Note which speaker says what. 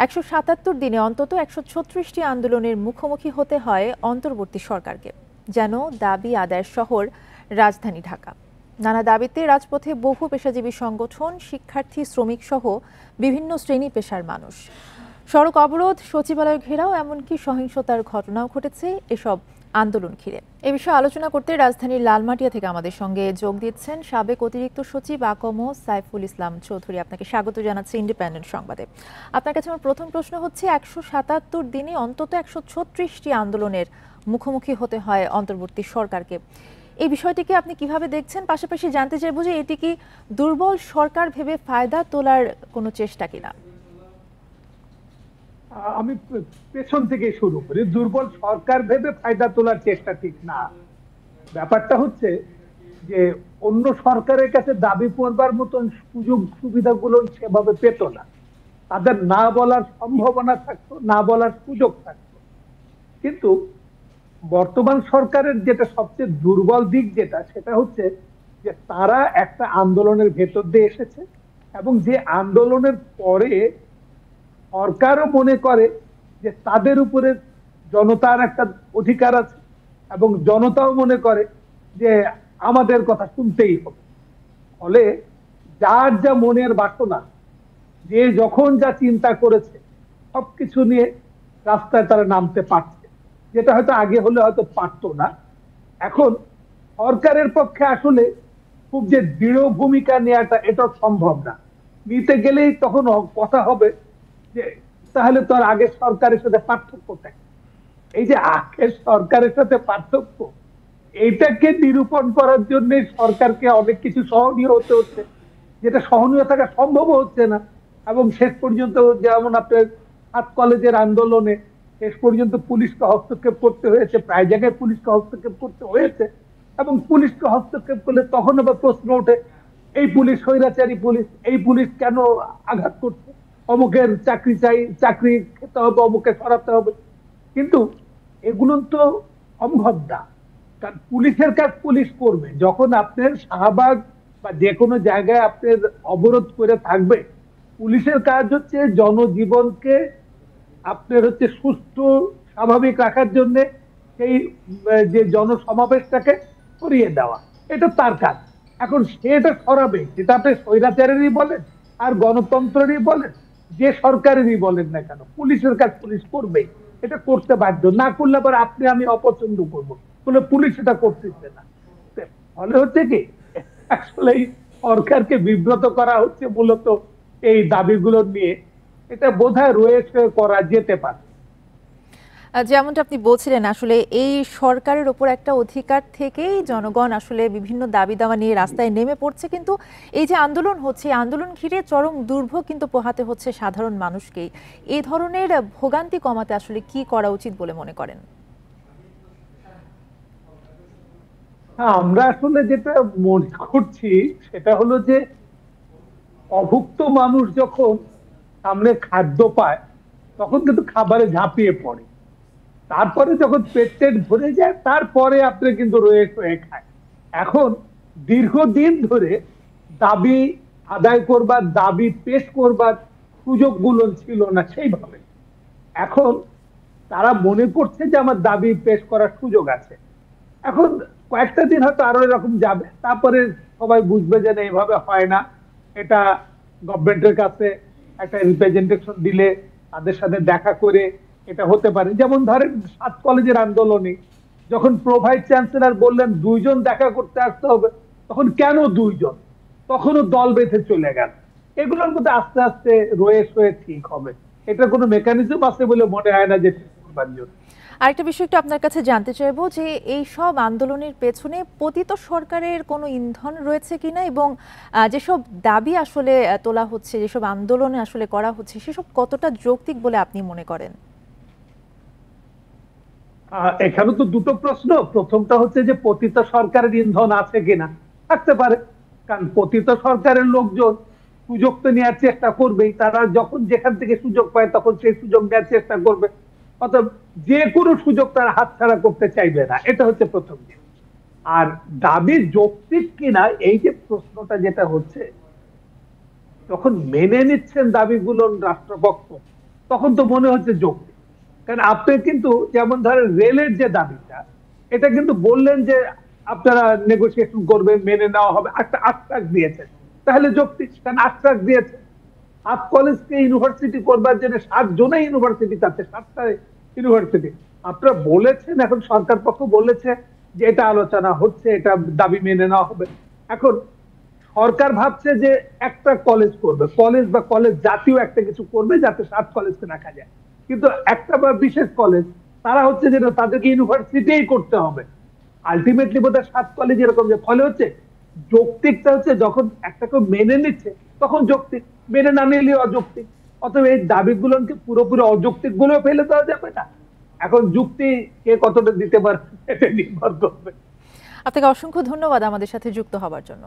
Speaker 1: ১৭৭ দিনে অন্তত ১৩৬টি আন্দোলনের মুখোমুখি হতে হয় অন্তর্বর্তী সরকারকে, যেন দাবি আদায়ের শহর রাজধানী ঢাকা। নানা দাবিতে রাজপথে বহু পেশাজীবী সংগঠন, শিক্ষার্থী, শ্রমিক সহ বিভিন্ন শ্রেণী পেশার মানুষ। সড়ক অবরোধ, সচিবালয় ঘেরাও, এমনকি সহিংসতার ঘটনাও ঘটেছে এসব আন্দোলন ঘিরে। এ বিষয়ে আলোচনা করতে রাজধানীর লালমাটিয়া থেকে আমাদের সঙ্গে যোগ দিচ্ছেন সাবেক অতিরিক্ত সচিব আকম সাইফুল ইসলাম চৌধুরী। আপনাকে স্বাগত জানাচ্ছি ইন্ডিপেন্ডেন্ট সংবাদে। আপনার কাছে আমার প্রথম প্রশ্ন হচ্ছে, ১৭৭ দিনে অন্তত ১৩৬টি আন্দোলনের মুখোমুখি হতে হয় অন্তর্বর্তী সরকারকে। এই বিষয়টিকে আপনি কিভাবে দেখছেন? পাশাপাশি জানতে চাইব যে এটি কি দুর্বল সরকার ভেবে ফায়দা তোলার কোনো চেষ্টা কিনা?
Speaker 2: আমি পেছন থেকে শুরু করি। দুর্বল সরকার ভেবে ফায়দা তোলার চেষ্টা ঠিক না। ব্যাপারটা হচ্ছে যে অন্য সরকারের কাছে দাবি করবার মতন সুযোগ সুবিধাগুলো সেভাবে পেত না। তাদের না বলার সম্ভাবনা থাকতো, না বলার সুযোগ থাকতো। কিন্তু বর্তমান সরকারের যেটা সবচেয়ে দুর্বল দিক সেটা হচ্ছে যে তারা একটা আন্দোলনের ভেতর দিয়ে এসেছে, এবং যে আন্দোলনের পরে সরকারও মনে করে যে তাদের উপরে জনতার একটা অধিকার আছে, এবং জনতাও মনে করে যে আমাদের কথা শুনতেই হবে। ফলে যার যা মনের বাসনা, যে যখন যা চিন্তা করেছে সবকিছু নিয়ে রাস্তায় তারা নামতে পারছে, যেটা হয়তো আগে হলে হয়তো পারতো না। এখন সরকারের পক্ষে আসলে খুব যে দৃঢ় ভূমিকা নেওয়াটা এটা সম্ভব না। নিতে গেলেই তখন কথা হবে যে তাহলে তো আর আগের সরকারের সাথে পার্থক্যটা কি? এই যে আগের সরকারের সাথে পার্থক্য, এইটাকে নিরূপণ করার জন্য সরকারকে অনেক কিছু সহনীয় হতে হচ্ছে, যেটা সহনীয় থাকা সম্ভব হচ্ছে না। এবং শেষ পর্যন্ত যেমন আপনার 7 কলেজের আন্দোলনে শেষ পর্যন্ত পুলিশকে হস্তক্ষেপ করতে হয়েছে, প্রায় জায়গায় পুলিশকে হস্তক্ষেপ করতে হয়েছে। এবং পুলিশকে হস্তক্ষেপ করলে তখন আবার প্রশ্ন ওঠে, এই পুলিশ স্বৈরাচারী পুলিশ, এই পুলিশ কেন আঘাত করছে, অমুকের চাকরি চাই, চাকরি খেতে হবে, অমুকে সরাতে হবে। কিন্তু এগুলো তো সম্ভব না। কারণ পুলিশের কাজ পুলিশ করবে। যখন আপনার শাহবাগ বা যে কোনো জায়গায় আপনার অবরোধ করে থাকবে, পুলিশের কাজ হচ্ছে জনজীবনকে আপনার হচ্ছে সুস্থ স্বাভাবিক রাখার জন্য সেই যে জনসমাবেশটাকে সরিয়ে দেওয়া, এটা তার কাজ। এখন সেটা সরাবে, যেটা আপনি স্বৈরাচারেরই বলেন আর গণতন্ত্রেরই বলেন, যে সরকারেরই বলেন না কেন, পুলিশের কাজ পুলিশ করবেই। এটা করতে বাধ্য, না করলে আবার আপনি আমি অপছন্দ করবো বলে পুলিশ এটা করতেছে না। ফলে হচ্ছে কি, আসলে সরকারকে বিব্রত করা হচ্ছে মূলত এই দাবিগুলো নিয়ে। এটা বোধহয় রয়েছে, করা যেতে পারে।
Speaker 1: যেমনটা আপনি বলছিলেন, আসলে এই সরকারের ওপর একটা অধিকার থেকেই জনগণ আসলে বিভিন্ন দাবি দাওয়া নিয়ে রাস্তায় নেমে পড়ছে। কিন্তু এই যে আন্দোলন হচ্ছে, আন্দোলন ঘিরে চরম দুর্ভোগ কিন্তু পোহাতে হচ্ছে সাধারণ মানুষকেই। এই ধরনের ভোগান্তি কমাতে আসলে কি করা উচিত বলে মনে করেন?
Speaker 2: হ্যাঁ, আমরা আসলে যেটা মনে করছি সেটা হলো যে অভুক্ত মানুষ যখন সামনে খাদ্য পায় তখন কিন্তু খাবারে ঝাঁপিয়ে পড়ে। তারপরে যখন পেট টেট ভরে যায় তারপরে আপনি কিন্তু রয়ে রয়ে খায়। এখন দীর্ঘদিন ধরে দাবি আদায় করবার, দাবি পেশ করবার সুযোগগুলো ছিল না সেইভাবে। এখন তারা মনে করছে যে আমার দাবি পেশ করার সুযোগ আছে। এখন কয়েকটা দিন হয়তো আরো এরকম যাবে, তারপরে সবাই বুঝবে যে এভাবে হয় না। এটা গভর্নমেন্টের কাছে একটা রিপ্রেজেন্টেশন দিলে, তাদের সাথে দেখা করে এটা হতে পারে। যেমন ধরেন 7 কলেজের আন্দোলনে যখন প্রোভাইস চ্যান্সেলর বললেন 2 জন দেখা করতে আসতে হবে, তখন কেন 2 জন, তখনও দল বেঁধে চলে গেল। এগুলোর মধ্যে আস্তে আস্তে রয়ে সয়ে ঠিক হবে। এটা কোনো মেকানিজম আছে বলে মনে হয় না যে ঠিক করবার জন্য।
Speaker 1: আরেকটা বিষয় একটু আপনার কাছে জানতে চাইবো যে এই সব আন্দোলনের পেছনে পতিত সরকারের কোনো ইন্ধন রয়েছে কিনা, এবং যেসব দাবি আসলে তোলা হচ্ছে, যেসব আন্দোলনে আসলে করা হচ্ছে, সেসব কতটা যৌক্তিক বলে আপনি মনে করেন?
Speaker 2: এখানে তো দুটো প্রশ্ন। প্রথমটা হচ্ছে যে পতিত সরকারের ইন্ধন আছে কিনা। থাকতে পারে, কারণ পতিত সরকারের লোকজন সুযোগ তো নেওয়ার চেষ্টা করবেই। তারা যখন যেখান থেকে সুযোগ পায় তখন সেই সুযোগ নেওয়ার চেষ্টা করবে। অর্থাৎ যে কোনো সুযোগ তারা হাতছাড়া করতে চাইবে না, এটা হচ্ছে প্রথম দিক। আর দাবি যৌক্তিক কিনা, এই যে প্রশ্নটা যেটা হচ্ছে, যখন মেনে নিচ্ছেন দাবিগুলো রাষ্ট্রপক্ষ, তখন তো মনে হচ্ছে যৌক্তিক। কারণ আপনি কিন্তু যেমন ধরেন রেলের যে দাবিটা, এটা কিন্তু বললেন যে আপনারা নেগোসিয়েশন করবেন, মেনে নেওয়া হবে, একটা আশ্বাস দিয়েছেন, তাহলে যৌক্তিক। কারণ আশ্বাস দিয়েছে 7 কলেজকে ইউনিভার্সিটি করবার জন্য 7 জনে ইউনিভার্সিটি চাচ্ছে, 7টা ইউনিভার্সিটি আপনারা বলেছেন, এখন সরকার পক্ষ বলেছে যে এটা আলোচনা হচ্ছে, এটা দাবি মেনে নেওয়া হবে। এখন সরকার ভাবছে যে একটা কলেজ করবে, কলেজ বা কলেজ জাতীয় একটা কিছু করবে যাতে 7 কলেজকে রাখা যায়, কিন্তু একটা বা বিশেষ কলেজ তারা হচ্ছে যে তাদেরকে ইউনিভার্সিটিই করতে হবে। আলটিমেটলি বোধহয় 7 কলেজ এরকম, যে ফলে হচ্ছে যৌক্তিকটা হচ্ছে যখন একটাকে মেনে নিচ্ছে তখন যৌক্তিক, মেনে না নিলে অযৌক্তিক। অতএব এই দাবিগুলোকে পুরোপুরি অযৌক্তিক বলেও ফেলে দেওয়া যাবে না। এখন যুক্তি কে কতটা দিতে পারবে এটা নির্ভর করবে।
Speaker 1: আপনাকে অসংখ্য ধন্যবাদ আমাদের সাথে যুক্ত হবার জন্য।